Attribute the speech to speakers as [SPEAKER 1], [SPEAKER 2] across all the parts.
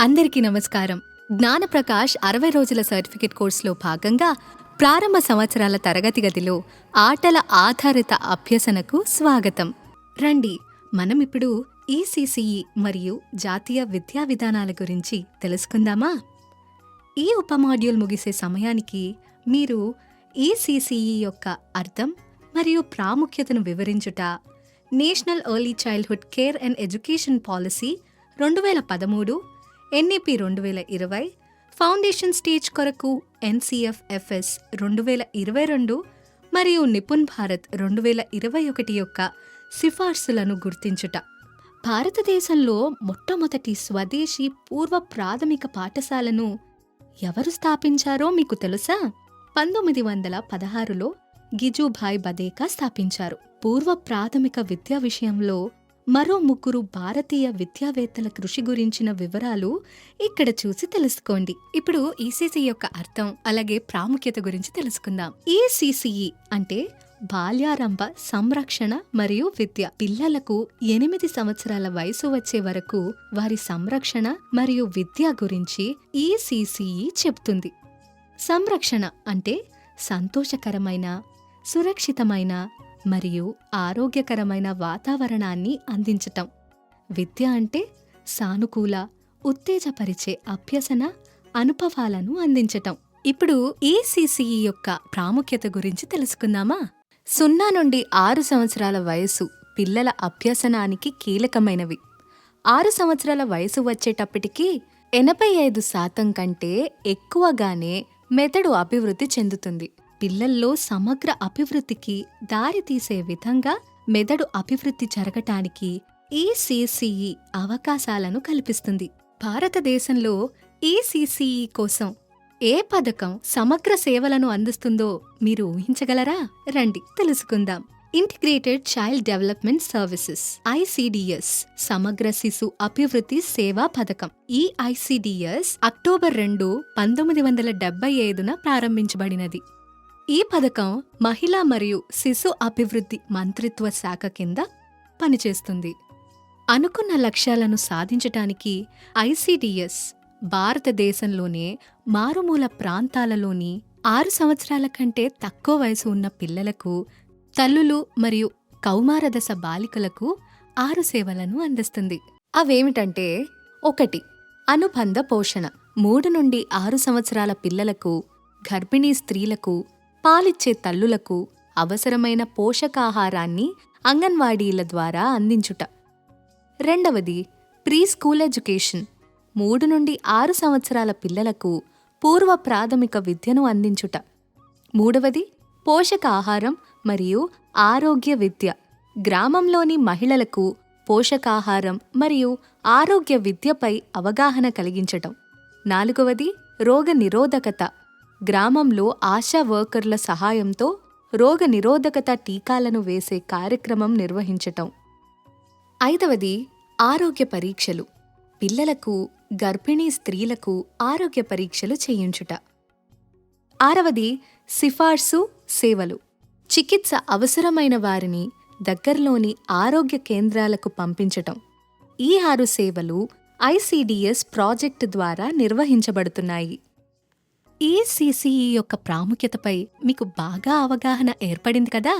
[SPEAKER 1] అందరికీ నమస్కారం. జ్ఞానప్రకాష్ 60 రోజుల సర్టిఫికేట్ కోర్సులో భాగంగా ప్రారంభ సంవత్సరాల తరగతి గదిలో ఆటల ఆధారిత అభ్యసనకు స్వాగతం. రండి, మనం ఇప్పుడు ఈసీసీఈ మరియు జాతీయ విద్యా విధానాల గురించి తెలుసుకుందామా? ఈ ఉపమాడ్యూల్ ముగిసే సమయానికి మీరు ఈసీసీఈ యొక్క అర్థం మరియు ప్రాముఖ్యతను వివరించుట, national early childhood care and education policy 2013, NEP 2020, foundation stage కొరకు ఎన్సీఎఫ్ఎఫ్ఎస్ 2022 మరియు నిపుణ్ భారత్ 2021 యొక్క సిఫార్సులను గుర్తించుట. భారతదేశంలో మొట్టమొదటి స్వదేశీ పూర్వ ప్రాథమిక పాఠశాలను ఎవరు స్థాపించారో మీకు తెలుసా? 1916లో గిజుభాయ్ బదేకా స్థాపించారు. పూర్వ ప్రాథమిక విద్యా విషయంలో మరో 3 భారతీయ విద్యావేత్తల కృషి గురించిన వివరాలు ఇక్కడ చూసి తెలుసుకోండి. ఇప్పుడు ఈసీసీ యొక్క అర్థం అలాగే ప్రాముఖ్యత గురించి తెలుసుకుందాం. ఈసీసీఈ అంటే బాల్యారంభ సంరక్షణ మరియు విద్య. పిల్లలకు 8 సంవత్సరాల వయసు వచ్చే వరకు వారి సంరక్షణ మరియు విద్య గురించి ఈసీసీఈ చెప్తుంది. సంరక్షణ అంటే సంతోషకరమైన, సురక్షితమైన మరియు ఆరోగ్యకరమైన వాతావరణాన్ని అందించటం. విద్య అంటే సానుకూల, ఉత్తేజపరిచే అభ్యసన అనుభవాలను అందించటం. ఇప్పుడు ఈసీసీఈ యొక్క ప్రాముఖ్యత గురించి తెలుసుకుందామా? 0 నుండి 6 సంవత్సరాల వయసు పిల్లల అభ్యసనానికి కీలకమైనవి. 6 సంవత్సరాల వయసు వచ్చేటప్పటికి 85% కంటే ఎక్కువగానే మెదడు అభివృద్ధి చెందుతుంది. పిల్లల్లో సమగ్ర అభివృద్ధికి దారితీసే విధంగా మెదడు అభివృద్ధి జరగటానికి ఈసీసీఈ అవకాశాలను కల్పిస్తుంది. భారతదేశంలో ఈసీసీఈ కోసం ఏ పథకం సమగ్ర సేవలను అందిస్తుందో మీరు ఊహించగలరా? రండి తెలుసుకుందాం. Integrated child development services ICDS సమగ్ర శిశు అభివృద్ధి సేవా పథకం. ఈ ఐసిడిఎస్ అక్టోబర్ 2, 1975న ప్రారంభించబడినది. ఈ పథకం మహిళా మరియు శిశు అభివృద్ధి మంత్రిత్వ శాఖ కింద పనిచేస్తుంది. అనుకున్న లక్ష్యాలను సాధించటానికి ఐసిడిఎస్ భారతదేశంలోనే మారుమూల ప్రాంతాలలోని 6 సంవత్సరాల కంటే తక్కువ వయసు ఉన్న పిల్లలకు, తల్లులు మరియు కౌమారదశ బాలికలకు 6 సేవలను అందిస్తుంది. అవేమిటంటే 1. అనుబంధ పోషణ. 3 నుండి 6 సంవత్సరాల పిల్లలకు, గర్భిణీ స్త్రీలకు, పాలిచ్చే తల్లులకు అవసరమైన పోషకాహారాన్ని అంగన్వాడీల ద్వారా అందించుట. 2. Pre school education. 3 నుండి 6 సంవత్సరాల పిల్లలకు పూర్వ ప్రాథమిక విద్యను అందించుట. 3. పోషకాహారం మరియు ఆరోగ్య విద్య. గ్రామంలోని మహిళలకు పోషకాహారం మరియు ఆరోగ్య విద్యపై అవగాహన కలిగించటం. 4. రోగ నిరోధకత. గ్రామంలో ఆశా వర్కర్ల సహాయంతో రోగ నిరోధకత టీకాలను వేసే కార్యక్రమం నిర్వహించటం. 5. ఆరోగ్య పరీక్షలు. పిల్లలకు, గర్భిణీ స్త్రీలకు ఆరోగ్య పరీక్షలు చేయించుట. 6. సిఫార్సు సేవలు. చికిత్స అవసరమైన వారిని దగ్గరలోని ఆరోగ్య కేంద్రాలకు పంపించటం. ఈ 6 సేవలు ఐసిడిఎస్ ప్రాజెక్టు ద్వారా నిర్వహించబడుతున్నాయి. ఈసీసీఈ యొక్క ప్రాముఖ్యతపై మీకు బాగా అవగాహన ఏర్పడింది కదా?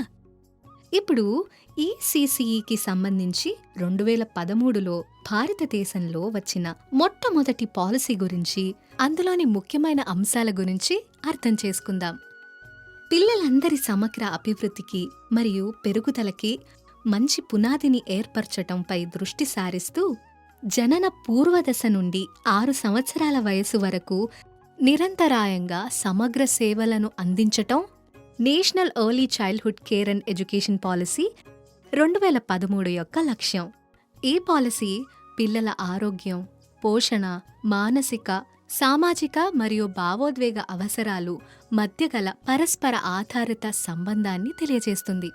[SPEAKER 1] ఇప్పుడు ఈసీసీఈకి సంబంధించి 2013లో భారతదేశంలో వచ్చిన మొట్టమొదటి పాలసీ గురించి, అందులోని ముఖ్యమైన అంశాల గురించి అర్థం చేసుకుందాం. పిల్లలందరి సమగ్ర అభివృద్ధికి మరియు పెరుగుదలకి మంచి పునాదిని ఏర్పరచటంపై దృష్టి సారిస్తూ జనన పూర్వదశ నుండి 6 సంవత్సరాల వయసు వరకు నిరంతరాయంగా సమగ్ర సేవలను అందించటం national early childhood care and education policy 2013 యొక్క లక్ష్యం. ఈ పాలసీ పిల్లల ఆరోగ్యం, పోషణ, మానసిక, సామాజిక మరియు భావోద్వేగ అవసరాలు మధ్య గల పరస్పర ఆధారిత సంబంధాన్ని తెలియజేస్తుంది.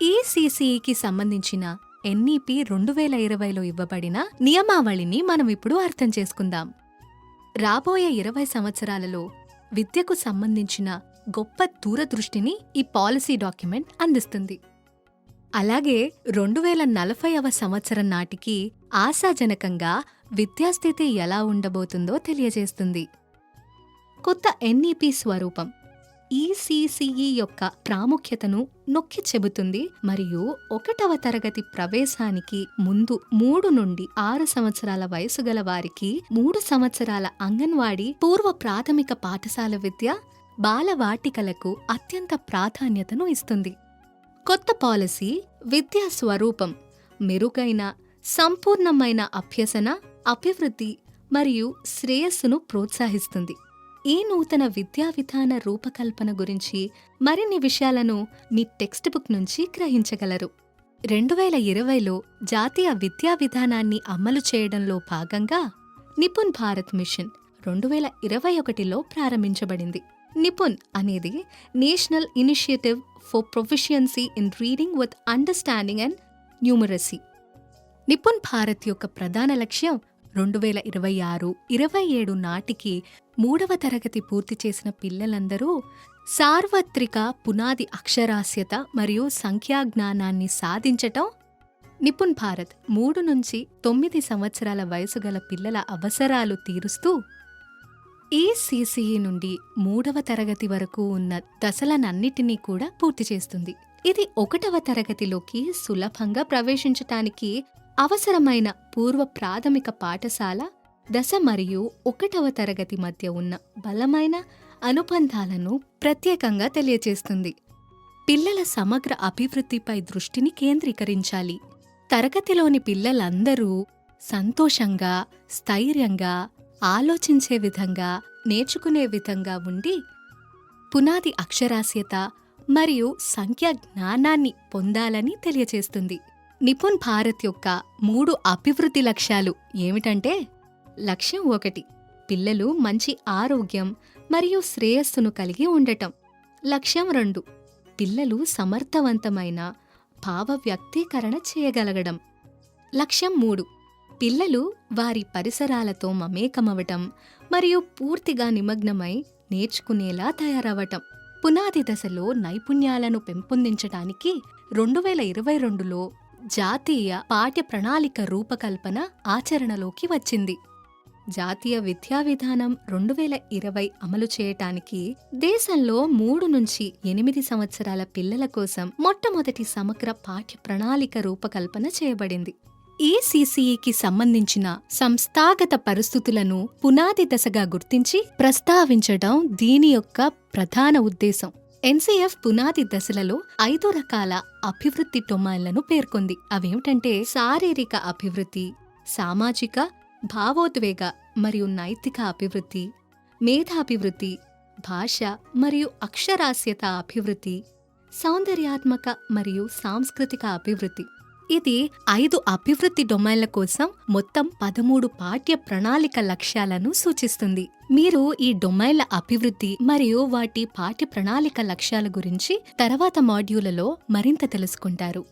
[SPEAKER 1] ఈసీసీఈకి సంబంధించిన ఎన్ఈపి 2020లో ఇవ్వబడిన నియమావళిని మనం ఇప్పుడు అర్థం చేసుకుందాం. రాబోయే 20 సంవత్సరాలలో విద్యకు సంబంధించిన గొప్ప దూరదృష్టిని ఈ పాలసీ డాక్యుమెంట్ అందిస్తుంది. అలాగే 2040వ సంవత్సరం నాటికి ఆశాజనకంగా విద్యాస్థితి ఎలా ఉండబోతుందో తెలియజేస్తుంది. కొత్త ఎన్ఈపి స్వరూపం ఈసీసీఈ యొక్క ప్రాముఖ్యతను నొక్కి చెబుతుంది మరియు 1వ తరగతి ప్రవేశానికి ముందు 3 నుండి 6 సంవత్సరాల వయసు గల వారికి 3 సంవత్సరాల అంగన్వాడీ పూర్వ ప్రాథమిక పాఠశాల విద్య, బాలవాటికలకు అత్యంత ప్రాధాన్యతను ఇస్తుంది. కొత్త పాలసీ విద్యా స్వరూపం మెరుగైన, సంపూర్ణమైన అభ్యసన, అభివృద్ధి మరియు శ్రేయస్సును ప్రోత్సహిస్తుంది. ఈ నూతన విద్యా విధాన రూపకల్పన గురించి మరిన్ని విషయాలను మీ టెక్స్ట్ బుక్ నుంచి గ్రహించగలరు. 2020లో జాతీయ విద్యా విధానాన్ని అమలు చేయడంలో భాగంగా నిపుణ్ భారత్ మిషన్ 2021లో ప్రారంభించబడింది. నిపుణ్ అనేది national initiative for proficiency in reading with understanding and numeracy. Nipun Bharat యొక్క ప్రధాన లక్ష్యం 2026-27 నాటికి 3వ తరగతి పూర్తి చేసిన పిల్లలందరూ సార్వత్రిక పునాది అక్షరాస్యత మరియు సంఖ్యాజ్ఞానాన్ని సాధించటం. నిపుణ్ భారత్ 3 నుంచి 9 సంవత్సరాల వయసు గల పిల్లల అవసరాలు తీరుస్తూ ఈసీసీఈ నుండి 3వ తరగతి వరకు ఉన్న దశలనన్నిటినీ కూడా పూర్తి చేస్తుంది. ఇది 1వ తరగతిలోకి సులభంగా ప్రవేశించటానికి అవసరమైన పూర్వ ప్రాథమిక పాఠశాల దశ మరియు 1వ తరగతి మధ్య ఉన్న బలమైన అనుబంధాలను ప్రత్యేకంగా తెలియచేస్తుంది. పిల్లల సమగ్ర అభివృద్ధిపై దృష్టిని కేంద్రీకరించాలి. తరగతిలోని పిల్లలందరూ సంతోషంగా, స్థైర్యంగా, ఆలోచించే విధంగా, నేర్చుకునే విధంగా ఉండి పునాది అక్షరాస్యత మరియు సంఖ్యా జ్ఞానాన్ని పొందాలని తెలియచేస్తుంది. నిపుణ్ భారత్ యొక్క 3 అభివృద్ధి లక్ష్యాలు ఏమిటంటే: లక్ష్యం 1 పిల్లలు మంచి ఆరోగ్యం మరియు శ్రేయస్సును కలిగి ఉండటం. లక్ష్యం 2 పిల్లలు సమర్థవంతమైన భావ వ్యక్తీకరణ చేయగలగడం. లక్ష్యం 3 పిల్లలు వారి పరిసరాలతో మమేకమవటం మరియు పూర్తిగా నిమగ్నమై నేర్చుకునేలా తయారవటం. పునాది దశలో నైపుణ్యాలను పెంపొందించటానికి 2022లో జాతీయ పాఠ్య ప్రణాళిక రూపకల్పన ఆచరణలోకి వచ్చింది. జాతీయ విద్యా విధానం 2020 అమలు చేయటానికి దేశంలో 3 నుంచి 8 సంవత్సరాల పిల్లల కోసం మొట్టమొదటి సమగ్ర పాఠ్య ప్రణాళిక రూపకల్పన చేయబడింది. ఈసీసీఈకి సంబంధించిన సంస్థాగత పరిస్థితులను పునాది దశగా గుర్తించి ప్రస్తావించడం దీని యొక్క ప్రధాన ఉద్దేశం. ఎన్సీఎఫ్ పునాది దశలలో 5 రకాల అభివృద్ధి డొమైన్లను పేర్కొంది. అవేమిటంటే: శారీరక అభివృద్ధి, సామాజిక, భావోద్వేగ మరియు నైతిక అభివృద్ధి, మేధాభివృద్ధి, భాష మరియు అక్షరాస్యత అభివృద్ధి, సౌందర్యాత్మక మరియు సాంస్కృతిక అభివృద్ధి. ఇది 5 అభివృద్ధి డొమైన్ల కోసం మొత్తం 13 పాఠ్య ప్రణాళిక లక్ష్యాలను సూచిస్తుంది. మీరు ఈ డొమైన్ల అభివృద్ధి మరియు వాటి పాఠ్య ప్రణాళిక లక్ష్యాల గురించి తర్వాత మాడ్యూళ్లలో మరింత తెలుసుకుంటారు.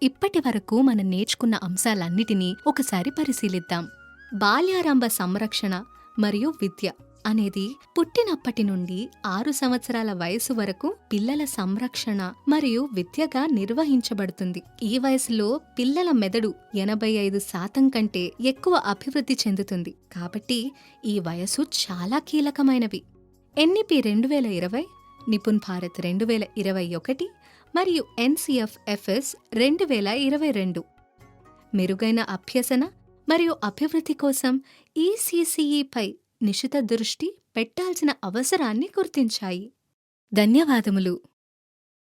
[SPEAKER 1] ఇప్పటి వరకు మనం నేర్చుకున్న అంశాలన్నిటినీ ఒకసారి పరిశీలిద్దాం. బాల్యారంభ సంరక్షణ మరియు విద్య అనేది పుట్టినప్పటి నుండి 6 సంవత్సరాల వయసు వరకు పిల్లల సంరక్షణ మరియు విద్యగా నిర్వహించబడుతుంది. ఈ వయసులో పిల్లల మెదడు 85% కంటే ఎక్కువ అభివృద్ధి చెందుతుంది. కాబట్టి ఈ వయసు చాలా కీలకమైనవి. ఎన్ఈపి 2020, నిపుణ్ భారత్ 2021 మరియు ఎన్సీఎఫ్ఎఫ్ఎస్ 2022 మెరుగైన అభ్యసన మరియు అభివృద్ధి కోసం ఈసీసీఈపై నిశిత దృష్టి పెట్టాల్సిన అవసరాన్ని గుర్తించాయి. ధన్యవాదములు.